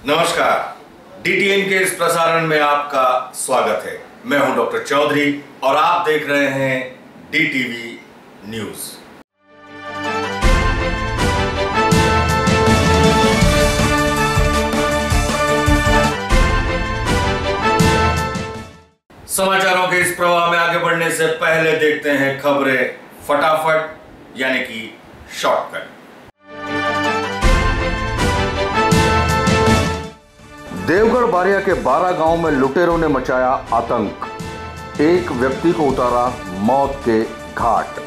नमस्कार, डीटीएन के इस प्रसारण में आपका स्वागत है। मैं हूं डॉक्टर चौधरी और आप देख रहे हैं डीटीवी न्यूज। समाचारों के इस प्रवाह में आगे बढ़ने से पहले देखते हैं खबरें फटाफट, यानी कि शॉर्टकट। देवगढ़ बारिया के 12 गांव में लुटेरों ने मचाया आतंक, एक व्यक्ति को उतारा मौत के घाट।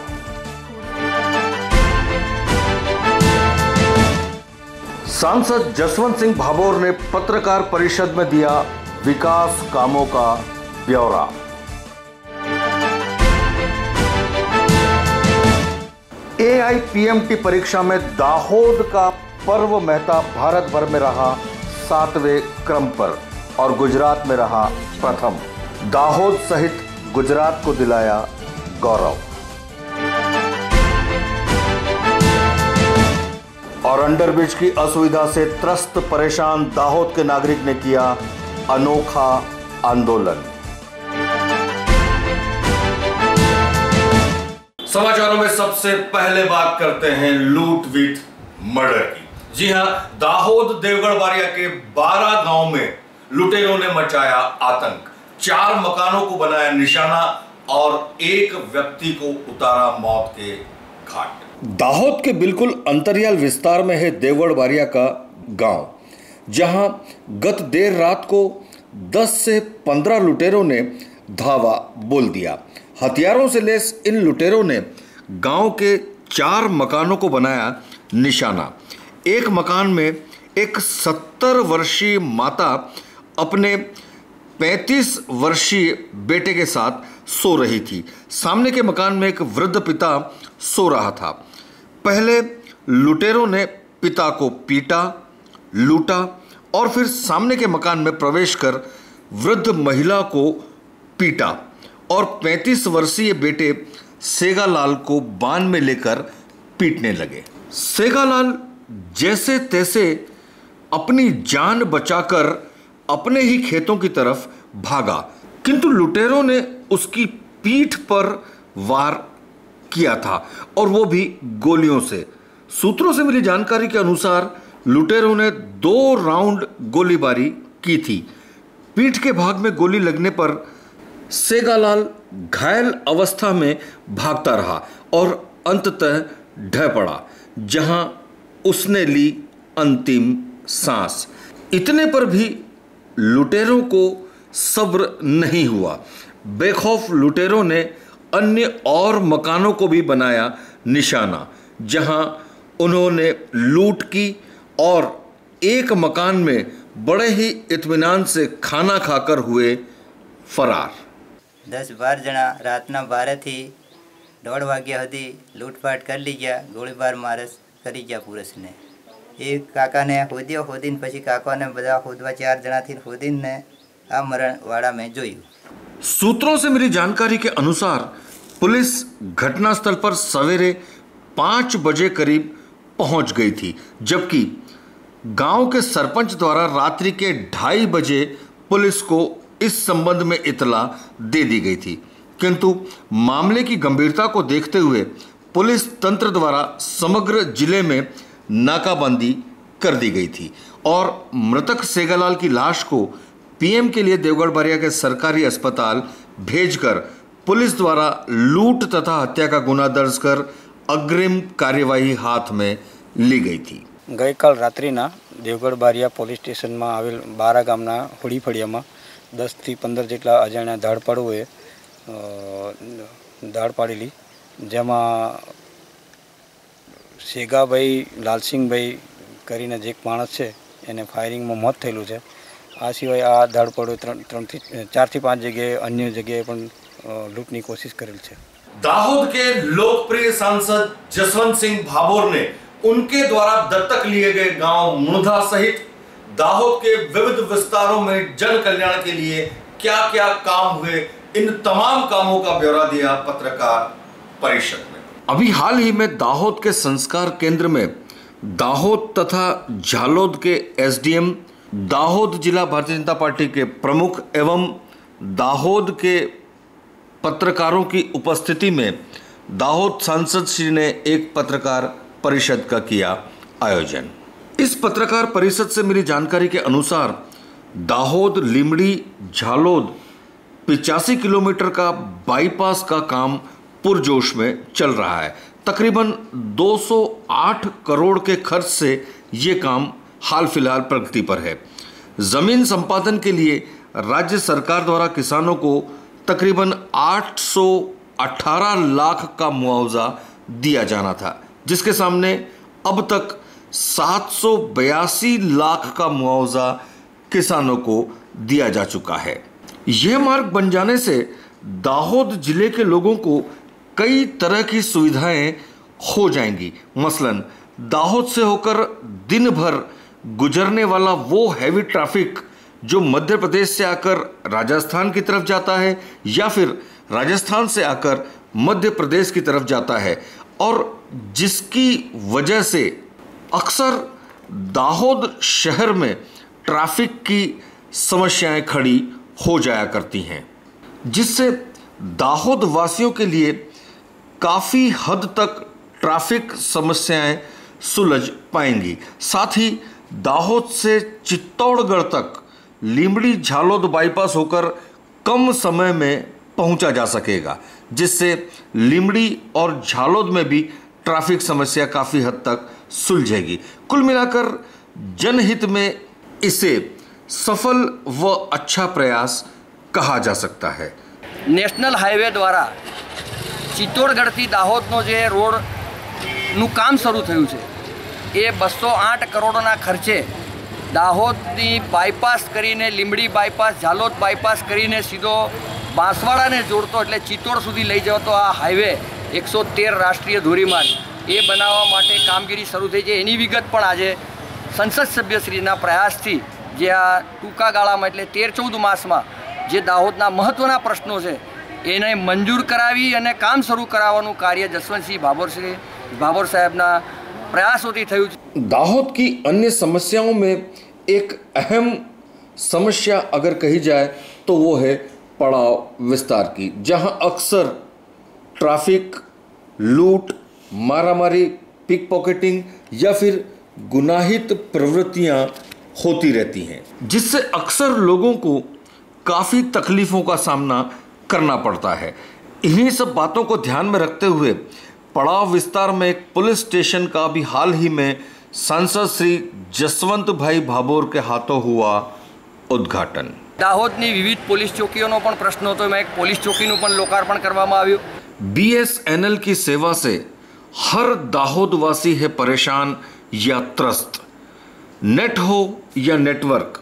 सांसद जसवंत सिंह भाभोर ने पत्रकार परिषद में दिया विकास कामों का ब्यौरा। AIPMT परीक्षा में दाहोद का पर्व मेहता भारत भर में रहा 7वें क्रम पर और गुजरात में रहा प्रथम। दाहोद सहित गुजरात को दिलाया गौरव। और अंडरब्रिज की असुविधा से त्रस्त परेशान दाहोद के नागरिक ने किया अनोखा आंदोलन। समाचारों में सबसे पहले बात करते हैं लूट विथ मर्डर की। जी हां, दाहोद देवगढ़ बारिया के 12 गांव में लुटेरों ने मचाया आतंक, 4 मकानों को बनाया निशाना और एक व्यक्ति को उतारा मौत के घाट। दाहोद के बिल्कुल अंतरियाल विस्तार में है देवगढ़ बारिया का गांव, जहां गत देर रात को 10 से 15 लुटेरों ने धावा बोल दिया। हथियारों से लैस इन लुटेरों ने गांव के 4 मकानों को बनाया निशाना। एक मकान में एक 70 वर्षीय माता अपने 35 वर्षीय बेटे के साथ सो रही थी। सामने के मकान में एक वृद्ध पिता सो रहा था। पहले लुटेरों ने पिता को पीटा, लूटा और फिर सामने के मकान में प्रवेश कर वृद्ध महिला को पीटा और 35 वर्षीय बेटे सेगालाल को बांध में लेकर पीटने लगे। सेगालाल जैसे तैसे अपनी जान बचाकर अपने ही खेतों की तरफ भागा, किंतु लुटेरों ने उसकी पीठ पर वार किया था और वो भी गोलियों से। सूत्रों से मिली जानकारी के अनुसार लुटेरों ने 2 राउंड गोलीबारी की थी। पीठ के भाग में गोली लगने पर सेगालाल घायल अवस्था में भागता रहा और अंततः ढह पड़ा, जहां उसने ली अंतिम सांस। इतने पर भी लुटेरों को सब्र नहीं हुआ। बेखौफ लुटेरों ने अन्य और मकानों को भी बनाया निशाना, जहां उन्होंने लूट की और एक मकान में बड़े ही इत्मीनान से खाना खाकर हुए फरार। 10-12 जना रातना 12 थी 1:30 वाग्या सुधी लूटपाट कर ली गया, गोळीबार मारस करी गया पुरुष ने। एक काका ने खोद्यो, खोदीन पछी काका ने बधा खोदवा 4 जना थी खोदीन ने आ मरण वाड़ा में जोयु। सूत्रों से मिली जानकारी के अनुसार पुलिस घटनास्थल पर सवेरे 5 बजे करीब पहुंच गई थी, जबकि गांव के सरपंच द्वारा रात्रि के 2:30 बजे पुलिस को इस संबंध में इतला दे दी गई थी। किंतु मामले की गंभीरता को देखते हुए पुलिस तंत्र द्वारा समग्र जिले में नाकाबंदी कर दी गई थी और मृतक सेगालाल की लाश को पीएम के लिए देवगढ़ बारिया के सरकारी अस्पताल भेजकर पुलिस द्वारा लूट तथा हत्या का गुना दर्ज कर अग्रिम कार्यवाही हाथ में ली गई थी। गई काल रात्रिना देवगढ़ बारिया पोलीस स्टेशन में आवेल 12 गामना होड़ी फड़ियामां 10 થી 15 જેટલા અજાણ્યા ધાડપાડુઓએ ધાડ પાડેલી, જેમાં સેગાભાઈ લાલસિંહભાઈ કરીને જે એક માણસ છે એને ફાયરિંગમાં મોત થયેલું છે। આ સિવાય આ ધાડપાડુએ 4 થી 5 જગ્યાએ अन्य જગ્યાએ પણ લૂંટની કોશિશ કરેલ છે। दाहोद के लोकप्रिय सांसद जसवंत सिंह भाभोर ने उनके द्वारा दत्तक लिए गए गांव मुणधा सहित दाहोद के विविध विस्तारों में जन कल्याण के लिए क्या क्या काम हुए, इन तमाम कामों का ब्यौरा दिया पत्रकार परिषद में। अभी हाल ही में दाहोद के संस्कार केंद्र में दाहोद तथा झालोद के एसडीएम दाहोद जिला भारतीय जनता पार्टी के प्रमुख एवं दाहोद के पत्रकारों की उपस्थिति में दाहोद सांसद श्री ने एक पत्रकार परिषद का किया आयोजन। इस पत्रकार परिषद से मिली जानकारी के अनुसार दाहोद लिमड़ी झालोद 85 किलोमीटर का बाईपास का काम पुरजोश में चल रहा है। तकरीबन 208 करोड़ के खर्च से ये काम हाल फिलहाल प्रगति पर है। जमीन संपादन के लिए राज्य सरकार द्वारा किसानों को तकरीबन 818 लाख का मुआवजा दिया जाना था, जिसके सामने अब तक 782 लाख का मुआवजा किसानों को दिया जा चुका है। यह मार्ग बन जाने से दाहोद जिले के लोगों को कई तरह की सुविधाएं हो जाएंगी। मसलन दाहोद से होकर दिन भर गुजरने वाला वो हैवी ट्रैफिक जो मध्य प्रदेश से आकर राजस्थान की तरफ जाता है या फिर राजस्थान से आकर मध्य प्रदेश की तरफ जाता है और जिसकी वजह से अक्सर दाहोद शहर में ट्रैफिक की समस्याएं खड़ी हो जाया करती हैं, जिससे दाहोद वासियों के लिए काफ़ी हद तक ट्रैफिक समस्याएं सुलझ पाएंगी। साथ ही दाहोद से चित्तौड़गढ़ तक लिमड़ी झालोद बाईपास होकर कम समय में पहुंचा जा सकेगा, जिससे लिमड़ी और झालोद में भी ट्रैफिक समस्या काफ़ी हद तक सुलझेगी। कुल मिलाकर जनहित में इसे सफल व अच्छा प्रयास कहा जा सकता है। नेशनल हाईवे द्वारा चित्तौड़गढ़ दाहोदनो जे रोडનું કામ શરૂ થયું છે એ 208 કરોડના ખર્ચે દાહોદની બાયપાસ કરીને લીંબડી બાયપાસ ઝાલોદ બાયપાસ કરીને સીધો બાંસવાડાને જોડતો એટલે ચિત્તોડ સુધી લઈ જતો આ હાઈવે 113 રાષ્ટ્રીય ધોરીમાર્ગ એ બનાવવા માટે કામગીરી શરૂ થઈ છે। એની વિગત પણ આજે સંસદ સભ્યશ્રીના પ્રયાસથી જે આ ટૂંકા ગાળામાં એટલે 13-14 માસમાં જે દાહોદના મહત્ત્વના પ્રશ્નો છે એને મંજૂર કરાવી અને કામ શરૂ કરાવવાનું કાર્ય જસવંતસિંહ ભાભોર સાહેબના પ્રયાસોથી થયું છે। दाहोद की अन्य समस्याओं में एक अहम समस्या अगर कही जाए तो वो है पड़ाव विस्तार की, जहां अक्सर ट्रैफिक, लूट, मारामारी, पिक पॉकेटिंग या फिर गुनाहित प्रवृत्तियां होती रहती हैं, जिससे अक्सर लोगों को काफ़ी तकलीफ़ों का सामना करना पड़ता है। इन्हीं सब बातों को ध्यान में रखते हुए पड़ाव विस्तार में एक पुलिस स्टेशन का भी हाल ही में सांसद श्री जसवंत भाई भाभोर के हाथों हुआ उद्घाटन। દાહોદની વિવિધ પોલીસ ચોકીઓનો પણ પ્રશ્ન હતો, એમાં એક પોલીસ ચોકીનું પણ લોકાર્પણ કરવામાં આવ્યું। BSNL की सेवा से हर दाहोदवासी है परेशान या त्रस्त। नेट हो या नेटवर्क,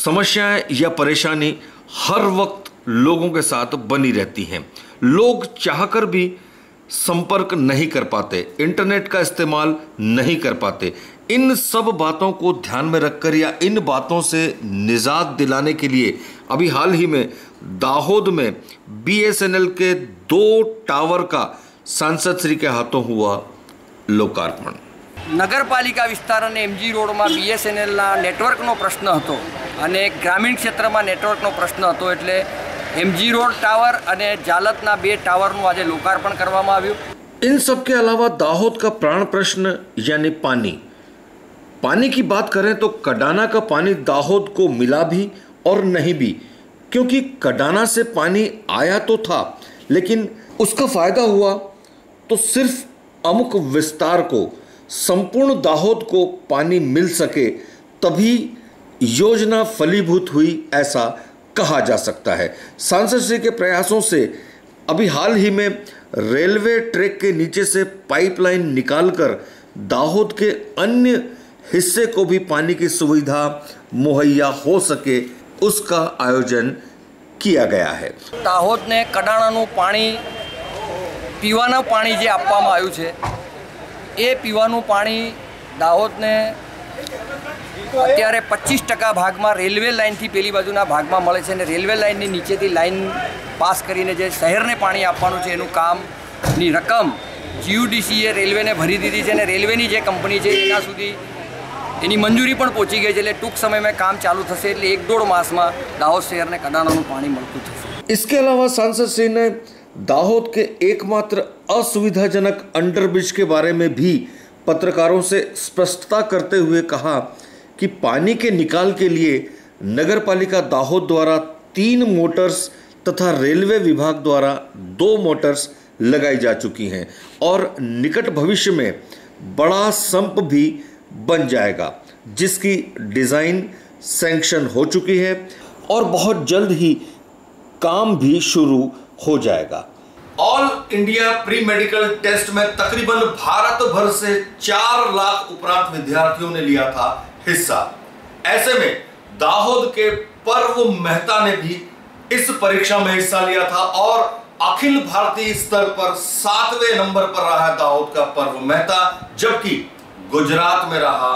समस्याएं या परेशानी हर वक्त लोगों के साथ बनी रहती हैं। लोग चाहकर भी संपर्क नहीं कर पाते, इंटरनेट का इस्तेमाल नहीं कर पाते। इन सब बातों को ध्यान में रखकर या इन बातों से निजात दिलाने के लिए अभी हाल ही में दाहोद में BSNL के 2 टावर का सांसद श्री के हाथों हुआ लोकार्पण। નગરપાલિકા વિસ્તાર અને MG રોડમાં BSNLના નેટવર્કનો પ્રશ્ન હતો અને ગ્રામીણ ક્ષેત્રમાં નેટવર્કનો પ્રશ્ન હતો, એટલે MG રોડ ટાવર અને જાલતના 2 ટાવરનું આજે લોકાર્પણ કરવામાં આવ્યું। इन सब के अलावा दाहोद का प्राण प्रश्न यानी पानी की बात करें तो कडाना का पानी दाहोद को मिला भी और नहीं भी, क्योंकि कडाना से पानी आया तो था लेकिन उसका फायदा हुआ तो सिर्फ अमुक विस्तार को, संपूर्ण दाहोद को पानी मिल सके तभी योजना फलीभूत हुई, ऐसा कहा जा सकता है। सांसद श्री के प्रयासों से अभी हाल ही में रेलवे ट्रैक के नीचे से पाइपलाइन निकालकर दाहोद के अन्य हिस्से को भी पानी की सुविधा मुहैया हो सके, उसका आयोजन किया गया है। दाहोद ने कडाणाનું પાણી, પીવાનું પાણી જે આપવામાં આવ્યું છે એ પીવાનું પાણી દાહોદને અત્યારે 25% ભાગમાં રેલવે લાઇનથી પેલી બાજુના ભાગમાં મળે છે અને રેલવે લાઇનની નીચેથી લાઇન પાસ કરીને જે શહેરને પાણી આપવાનું છે એનું કામની રકમ GUDCએ રેલવેને ભરી દીધી છે અને રેલવેની જે કંપની છે એના સુધી એની મંજૂરી પણ પહોંચી ગઈ છે, એટલે ટૂંક સમયમાં કામ ચાલુ થશે, એટલે 1-1.5 માસમાં દાહોદ શહેરને કડાણાનું પાણી મળતું થશે। इसके अलावा सांसद सिंह ने दाहोद के एकमात्र असुविधाजनक अंडरब्रिज के बारे में भी पत्रकारों से स्पष्टता करते हुए कहा कि पानी के निकाल के लिए नगरपालिका दाहोद द्वारा 3 मोटर्स तथा रेलवे विभाग द्वारा 2 मोटर्स लगाई जा चुकी हैं और निकट भविष्य में बड़ा संप भी बन जाएगा, जिसकी डिजाइन सैंक्शन हो चुकी है और बहुत जल्द ही काम भी शुरू हो जाएगा। All India pre medical test में तकरीबन भारत भर से 4 लाख उपरांत विद्यार्थियों ने लिया था हिस्सा। ऐसे में दाहोद के पर्व मेहता ने भी इस परीक्षा में हिस्सा लिया था और अखिल भारतीय स्तर पर 7वें नंबर पर रहा दाहोद का पर्व मेहता, जबकि गुजरात में रहा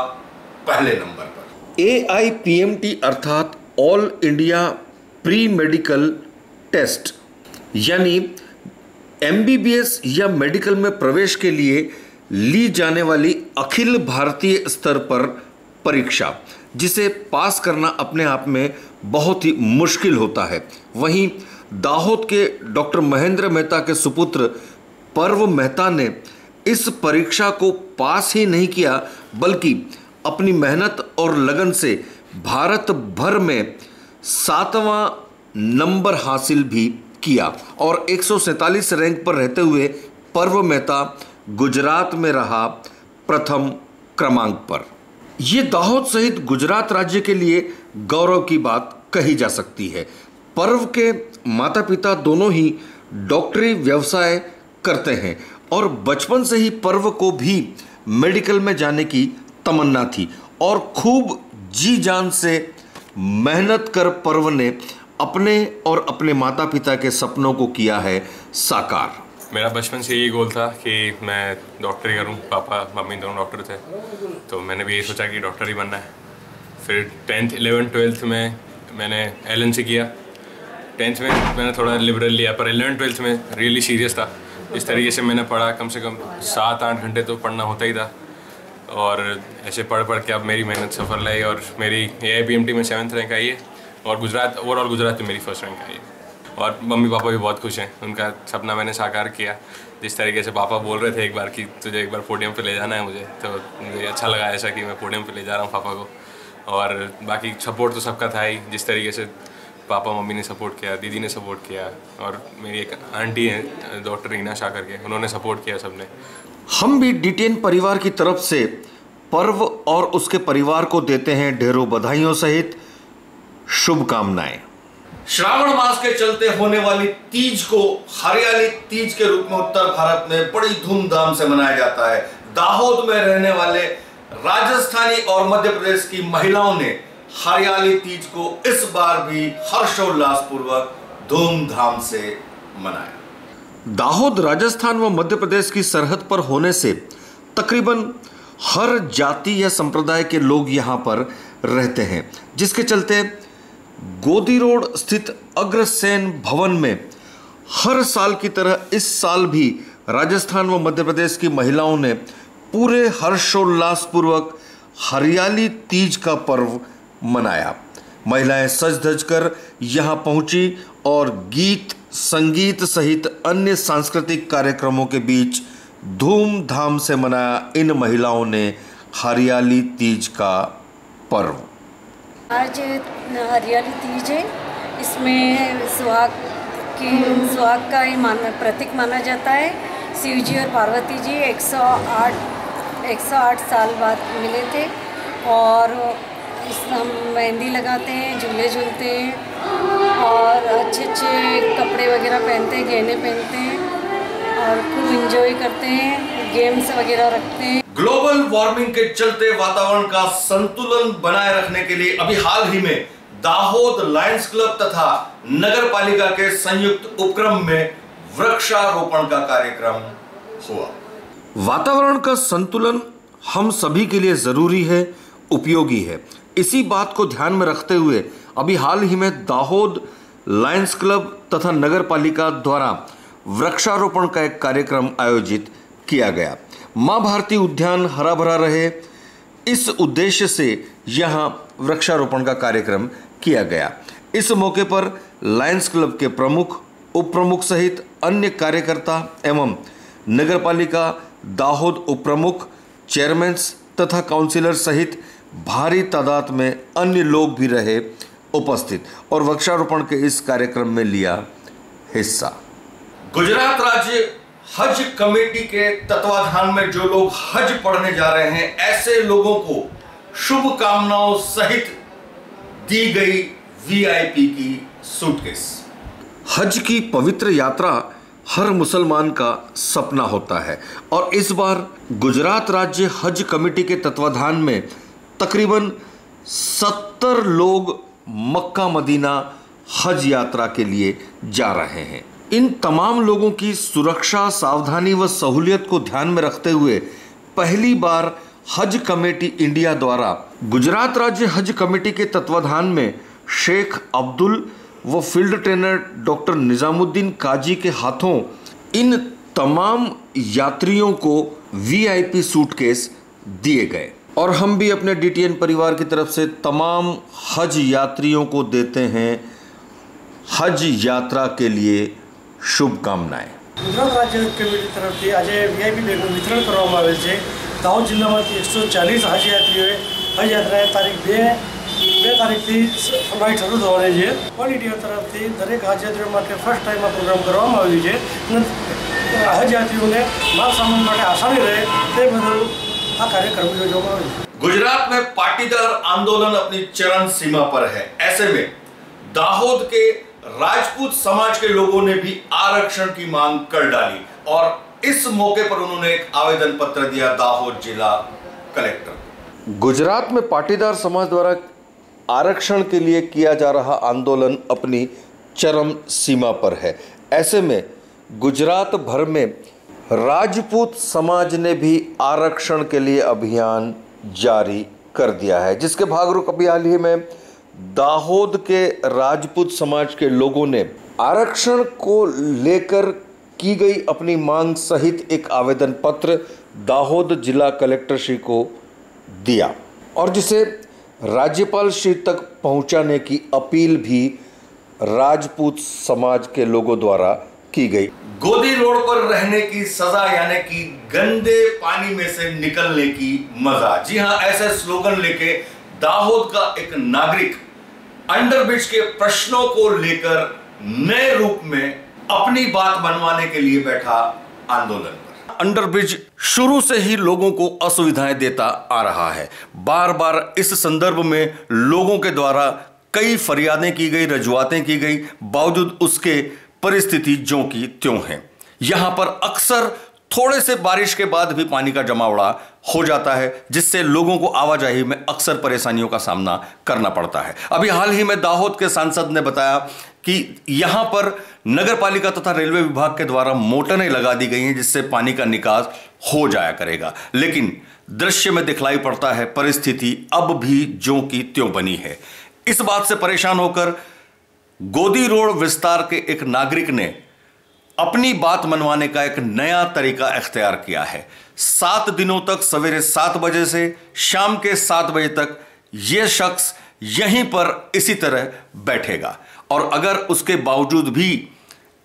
पहले नंबर पर। AIPMT अर्थात all India pre medical test यानी MBBS या मेडिकल में प्रवेश के लिए ली जाने वाली अखिल भारतीय स्तर पर परीक्षा, जिसे पास करना अपने आप में बहुत ही मुश्किल होता है। वहीं दाहोद के डॉक्टर महेंद्र मेहता के सुपुत्र पर्व मेहता ने इस परीक्षा को पास ही नहीं किया, बल्कि अपनी मेहनत और लगन से भारत भर में 7वां नंबर हासिल भी किया और 147 रैंक पर रहते हुए पर्व मेहता गुजरात में रहा प्रथम क्रमांक पर। ये दाहोद सहित गुजरात राज्य के लिए गौरव की बात कही जा सकती है। पर्व के माता पिता दोनों ही डॉक्टरी व्यवसाय करते हैं और बचपन से ही पर्व को भी मेडिकल में जाने की तमन्ना थी और खूब जी जान से मेहनत कर पर्व ने अपने और अपने माता पिता के सपनों को किया है साकार। मेरा बचपन से यही गोल था कि मैं डॉक्टरी करूं। पापा मम्मी दोनों डॉक्टर थे, तो मैंने भी यही सोचा कि डॉक्टर ही बनना है। फिर 10th 11th 12th में मैंने LNC किया। 10th में मैंने थोड़ा लिबरल लिया, पर 11th 12th में रियली सीरियस था। इस तरीके से मैंने पढ़ा, कम से कम 7-8 घंटे तो पढ़ना होता ही था और ऐसे पढ़ के अब मेरी मेहनत सफल है और मेरी AIPMT में 7th रैंक आई है और ओवरऑल गुजरात में मेरी 1st रैंक आई है। और मम्मी पापा भी बहुत खुश हैं, उनका सपना मैंने साकार किया। जिस तरीके से पापा बोल रहे थे एक बार कि तुझे एक बार पोडियम पे ले जाना है मुझे, तो मुझे अच्छा लगा ऐसा कि मैं पोडियम पे ले जा रहा हूँ पापा को। और बाकी सपोर्ट तो सबका था ही, जिस तरीके से पापा मम्मी ने सपोर्ट किया, दीदी ने सपोर्ट किया और मेरी एक आंटी है डॉक्टर रीना शाह करके, उन्होंने सपोर्ट किया सबने। हम भी DTN परिवार की तरफ से पर्व और उसके परिवार को देते हैं ढेरों बधाइयों सहित शुभकामनाएं। श्रावण मास के चलते होने वाली तीज को हरियाली तीज के रूप में उत्तर भारत में बड़ी धूमधाम से मनाया जाता है। दाहोद में रहने वाले राजस्थानी और मध्य प्रदेश की महिलाओं ने हरियाली तीज को इस बार भी हर्षोल्लास पूर्वक धूमधाम से मनाया। दाहोद राजस्थान व मध्य प्रदेश की सरहद पर होने से तकरीबन हर जाति या संप्रदाय के लोग यहाँ पर रहते हैं, जिसके चलते गोदी रोड स्थित अग्रसेन भवन में हर साल की तरह इस साल भी राजस्थान व मध्य प्रदेश की महिलाओं ने पूरे हर्षोल्लास पूर्वक हरियाली तीज का पर्व मनाया। महिलाएं सज धज कर यहाँ पहुंची और गीत संगीत सहित अन्य सांस्कृतिक कार्यक्रमों के बीच धूमधाम से मनाया इन महिलाओं ने हरियाली तीज का पर्व। आज हरियाली तीज है, इसमें सुहाग का ही प्रतीक माना जाता है। शिव जी और पार्वती जी 108 साल बाद मिले थे और हम मेहंदी लगाते हैं, झूले झूलते हैं और अच्छे कपड़े वगैरह पहनते हैं, गहने पहनते हैं और खूब इंजॉय करते हैं, गेम्स वगैरह रखते हैं। ग्लोबल वार्मिंग के चलते वातावरण का संतुलन बनाए रखने के लिए अभी हाल ही में दाहोद लायंस क्लब तथा नगर पालिका के संयुक्त उपक्रम में वृक्षारोपण का कार्यक्रम हुआ। वातावरण का संतुलन हम सभी के लिए जरूरी है, उपयोगी है। इसी बात को ध्यान में रखते हुए अभी हाल ही में दाहोद लायंस क्लब तथा नगर पालिका द्वारा वृक्षारोपण का एक कार्यक्रम आयोजित किया गया। मां भारती उद्यान हरा भरा रहे, इस उद्देश्य से यहाँ वृक्षारोपण का कार्यक्रम किया गया। इस मौके पर लायंस क्लब के प्रमुख, उप प्रमुख सहित अन्य कार्यकर्ता एवं नगरपालिका दाहोद उप प्रमुख, चेयरमैन तथा काउंसिलर सहित भारी तादाद में अन्य लोग भी रहे उपस्थित और वृक्षारोपण के इस कार्यक्रम में लिया हिस्सा। गुजरात राज्य हज कमेटी के तत्वाधान में जो लोग हज पढ़ने जा रहे हैं, ऐसे लोगों को शुभकामनाओं सहित दी गई वीआईपी की सूटकेस। हज की पवित्र यात्रा हर मुसलमान का सपना होता है और इस बार गुजरात राज्य हज कमेटी के तत्वाधान में तकरीबन 70 लोग मक्का मदीना हज यात्रा के लिए जा रहे हैं। इन तमाम लोगों की सुरक्षा, सावधानी व सहूलियत को ध्यान में रखते हुए पहली बार हज कमेटी इंडिया द्वारा गुजरात राज्य हज कमेटी के तत्वाधान में शेख अब्दुल व फील्ड ट्रेनर डॉक्टर निजामुद्दीन काजी के हाथों इन तमाम यात्रियों को वीआईपी सूटकेस दिए गए और हम भी अपने डीटीएन परिवार की तरफ से तमाम हज यात्रियों को देते हैं हज यात्रा के लिए शुभकामनाएं। गुजरात राज्य कमेटी तरफથી આજે વીઆઈપી બેગનું વિતરણ કરવામાં આવેલ છે। દાહોદ જિલ્લામાંથી 140 હજ યાત્રીઓએ હજ યાત્રાએ તારીખ 2 તારીખથી ફ્લાઇટ શરૂ થવાની છે। ઓલ ઇન્ડિયા તરફથી દરેક હજ યાત્રીઓ માટે ફર્સ્ટ ટાઈમ આ પ્રોગ્રામ કરવામાં આવ્યું છે અને હજ યાત્રીઓને માલ સામાન માટે આસાની રહે તે બદલ આ કાર્યક્રમ યોજવામાં આવ્યો છે। गुजरात में पाटीदार आंदोलन अपनी चरम सीमा पर है। ऐसे में दाहोद के राजपूत समाज के लोगों ने भी आरक्षण की मांग कर डाली और इस मौके पर उन्होंने एक आवेदन पत्र दिया दाहोद जिला कलेक्टर। गुजरात में पाटीदार समाज द्वारा आरक्षण के लिए किया जा रहा आंदोलन अपनी चरम सीमा पर है। ऐसे में गुजरात भर में राजपूत समाज ने भी आरक्षण के लिए अभियान जारी कर दिया है, जिसके भागरूप अभी हाल ही में दाहोद के राजपूत समाज के लोगों ने आरक्षण को लेकर की गई अपनी मांग सहित एक आवेदन पत्र दाहोद जिला कलेक्टर श्री को दिया और जिसे राज्यपाल श्री तक पहुंचाने की अपील भी राजपूत समाज के लोगों द्वारा की गई। गोदी रोड पर रहने की सजा यानी कि गंदे पानी में से निकलने की मजा। जी हां, ऐसे स्लोगन लेके दाहोद का एक नागरिक अंडरब्रिज के प्रश्नों को लेकर नए रूप में अपनी बात मनवाने के लिए बैठा आंदोलन पर। अंडरब्रिज शुरू से ही लोगों को असुविधाएं देता आ रहा है। बार बार इस संदर्भ में लोगों के द्वारा कई फरियादें की गई, रजुआतें की गई, बावजूद उसके परिस्थिति ज्यों की त्यों है। यहां पर अक्सर थोड़े से बारिश के बाद भी पानी का जमावड़ा हो जाता है, जिससे लोगों को आवाजाही में अक्सर परेशानियों का सामना करना पड़ता है। अभी हाल ही में दाहोद के सांसद ने बताया कि यहां पर नगरपालिका तथा रेलवे विभाग के द्वारा मोटरें लगा दी गई हैं, जिससे पानी का निकास हो जाया करेगा, लेकिन दृश्य में दिखलाई पड़ता है परिस्थिति अब भी ज्यों की त्यों बनी है। इस बात से परेशान होकर गोदी रोड विस्तार के एक नागरिक ने अपनी बात मनवाने का एक नया तरीका इख्तियार किया है। 7 दिनों तक सवेरे 7 बजे से शाम के 7 बजे तक यह शख्स यहीं पर इसी तरह बैठेगा और अगर उसके बावजूद भी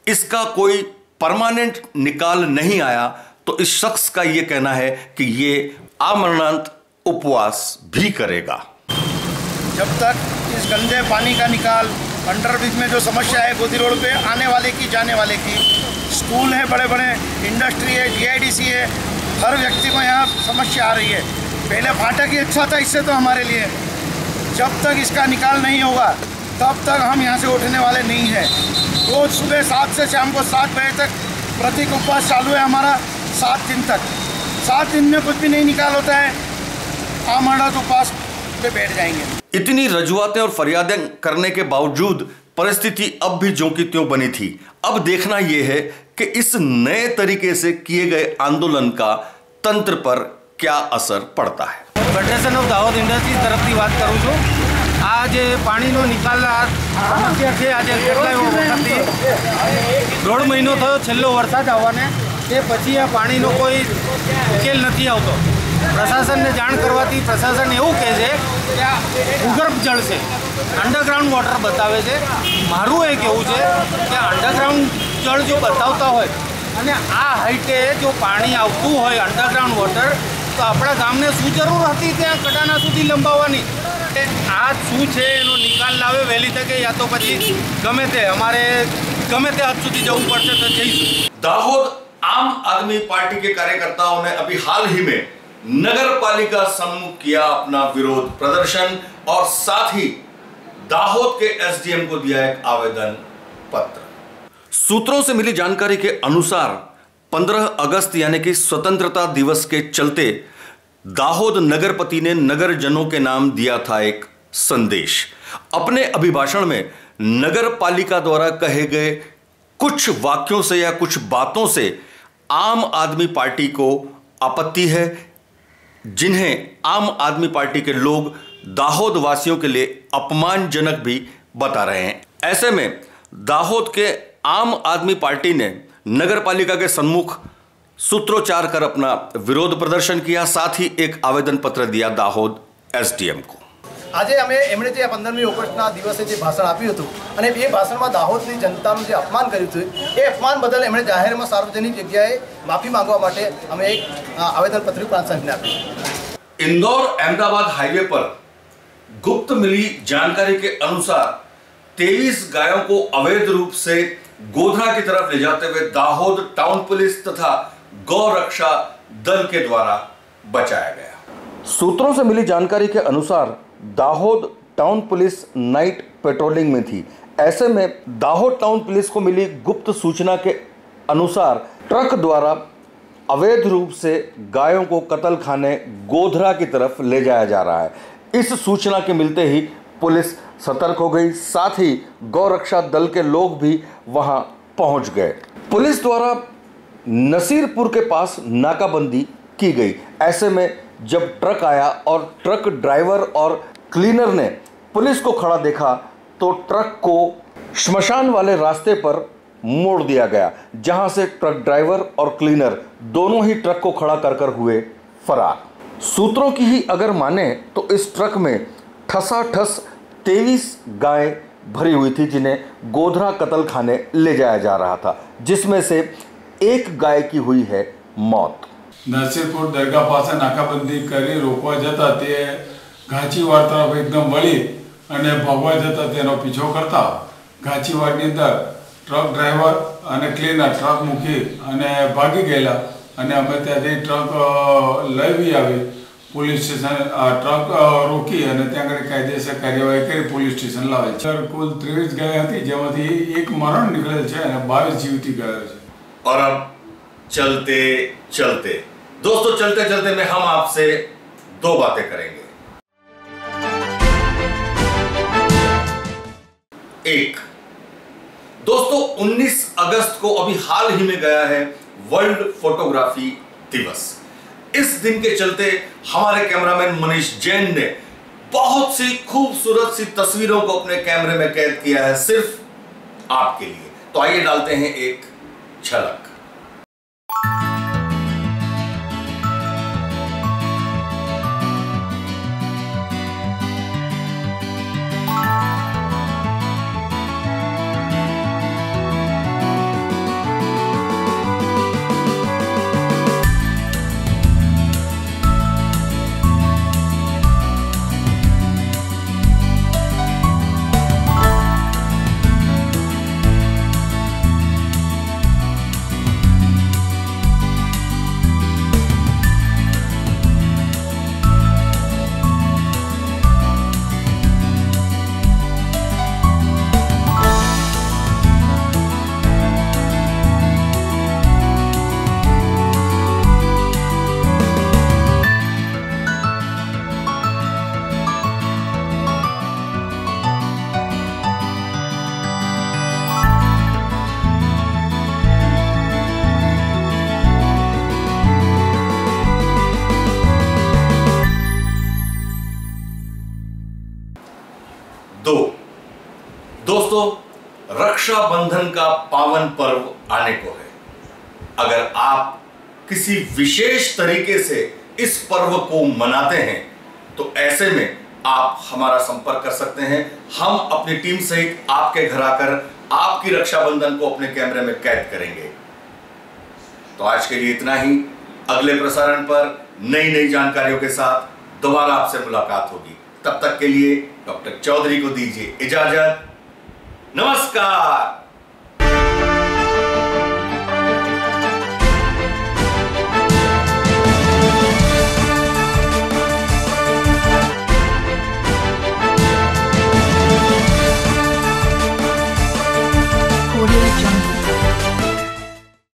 इसका कोई परमानेंट निकाल नहीं आया तो इस शख्स का यह कहना है कि ये आमरणांत उपवास भी करेगा। जब तक इस गंदे पानी का निकाल, अंडरब्रिज में जो समस्या है गोदी रोड पे आने वाले की जाने वाले की, स्कूल है, बड़े बड़े इंडस्ट्री है, जीआईडीसी है, हर व्यक्ति को यहाँ समस्या आ रही है। पहले फाटक ही अच्छा था इससे तो हमारे लिए, जब तक इसका निकाल नहीं होगा तब तक हम यहाँ से उठने वाले नहीं हैं। रोज सुबह 7 से शाम को 7 बजे तक प्रतीक उपवास चालू है हमारा 7 दिन तक। 7 दिन में कुछ भी नहीं निकाल होता है, आमरणांत उपवास पे बैठ जाएंगे। इतनी रजुआतें और फरियादें करने के बावजूद परिस्थिति अब भी ज्यों की त्यों बनी थी। अब देखना यह है कि इस नए तरीके से किए गए आंदोलन का तंत्र पर क्या असर पड़ता है। फेडरेशन ऑफ दाहोद इंडस्ट्रीज तरफથી વાત કરું છું। આ જે પાણીનો નિકાલ સમસ્યા છે, આજે કેટલાય વખતથી 1.5 મહિનો થયો છેલ્લો વરસાદ આવવાને, તે પછી આ પાણીનો કોઈ ઉકેલ નથી આવતો। પ્રશાસનને જાણ કરવાથી પ્રશાસન એવું કહે છે કે આ ભૂગર્ભ જળ છે, અંડરગ્રાઉન્ડ વોટર બતાવે છે. મારું એ કહેવું છે કે અંડરગ્રાઉન્ડ જળ જો બતાવતા હોય અને આ હાઈટે જો પાણી આવતું હોય અંડરગ્રાઉન્ડ વોટર, તો આપણા ગામને શું જરૂર હતી ત્યાં કડાના સુધી લંબાવવાની? આ શું છે એનો નિકાલ લાવે વહેલી તકે, યા તો પછી ગમે તે અમારે ગમે તે હદ સુધી જવું પડશે તો જઈશું. दाहोद आम आदमी पार्टी के कार्यकर्ताओं ने अभी हाल ही में नगर पालिका सम्मुख किया अपना विरोध प्रदर्शन और साथ ही दाहोद के एसडीएम को दिया एक आवेदन पत्र. सूत्रों से मिली जानकारी के अनुसार 15 अगस्त यानी कि स्वतंत्रता दिवस के चलते दाहोद नगरपति ने नगरजनों के नाम दिया था एक संदेश. अपने अभिभाषण में नगर पालिका द्वारा कहे गए कुछ वाक्यों से या कुछ बातों से आम आदमी पार्टी को आपत्ति है, जिन्हें आम आदमी पार्टी के लोग दाहोद वासियों के लिए अपमानजनक भी बता रहे हैं. ऐसे में दाहोद के आम आदमी पार्टी ने नगर पालिका के सम्मुख सूत्रोच्चार कर अपना विरोध प्रदर्शन किया, साथ ही एक आवेदन पत्र दिया दाहोद एसडीएम को. આજે અમે એમણે જે 15મી ઓગસ્ટના દિવસે જે ભાષણ આપ્યું હતું અને એ ભાષણમાં દાહોદની જનતાનું જે અપમાન કર્યું હતું, એ અપમાન બદલ એમણે જાહેરમાં સાર્વજનિક જગ્યાએ માફી માંગવા માટે અમે એક આવેદનપત્ર પ્રાંત સાહેબને આપ્યું. इंदौर अहमदाबाद हाईवे पर गुप्त मिली जानकारी के अनुसार 23 गायों को अवैध रूप से गोधरा की तरफ ले जाते हुए दाहोद टाउन पुलिस तथा गौ रक्षा दल के द्वारा बचाया गया. सूत्रों से मिली जानकारी के अनुसार Dahod town police night patrolling में थी. ऐसे में दाहोद टाउन पुलिस को मिली गुप्त सूचना के अनुसार ट्रक द्वारा अवैध रूप से गायों को कत्ल खाने गोधरा की तरफ ले जाया जा रहा है. इस सूचना के मिलते ही पुलिस सतर्क हो गई, साथ ही गौ रक्षा दल के लोग भी वहां पहुंच गए. पुलिस द्वारा नसीरपुर के पास नाकाबंदी की गई. ऐसे में जब ट्रक आया और ट्रक ड्राइवर और क्लीनर ने पुलिस को खड़ा देखा तो ट्रक को श्मशान वाले रास्ते पर मोड़ दिया गया, जहां से ट्रक ड्राइवर और क्लीनर दोनों ही ट्रक को खड़ा कर हुए फरार. सूत्रों की ही अगर माने तो इस ट्रक में ठसाठस 23 गाय भरी हुई थी, जिन्हें गोधरा कत्ल खाने ले जाया जा रहा था, जिसमें से एक गाय की हुई है मौत. નરસિંહપુર દરગાહ પાસે નાકાબંધી કરી રોકવા જતા તે ઘાંચીવાડ તરફ એકદમ વળી અને ભાગવા જતા તેનો પીછો કરતા ઘાંચીવાડની અંદર ટ્રક ડ્રાઈવર અને ક્લીનર ટ્રક મૂકી અને ભાગી ગયેલા અને અમે ત્યાંથી ટ્રક લઈ આવી પોલીસ સ્ટેશન ટ્રક રોકી અને ત્યાં આગળ કાયદેસર કાર્યવાહી કરી પોલીસ સ્ટેશન લાવે છે. કુલ 23 ગાય હતી, જેમાંથી એક મરણ નીકળેલ છે અને 22 જીવતી ગાયો છે. और अब चलते चलते दोस्तों चलते चलते में हम आपसे दो बातें करेंगे. एक, दोस्तों 19 अगस्त को अभी हाल ही में गया है वर्ल्ड फोटोग्राफी दिवस. इस दिन के चलते हमारे कैमरामैन मनीष जैन ने बहुत सी खूबसूरत सी तस्वीरों को अपने कैमरे में कैद किया है सिर्फ आपके लिए. तो आइए डालते हैं एक झलक. दोस्तों रक्षाबंधन का पावन पर्व आने को है. अगर आप किसी विशेष तरीके से इस पर्व को मनाते हैं, तो ऐसे में आप हमारा संपर्क कर सकते हैं। हम अपनी टीम सहित आपके घर आकर आपकी रक्षाबंधन को अपने कैमरे में कैद करेंगे। तो आज के लिए इतना ही। अगले प्रसारण पर नई नई जानकारियों के साथ दोबारा आपसे मुलाकात होगी। तब तक के लिए डॉक्टर चौधरी को दीजिए इजाजत। नमस्कार।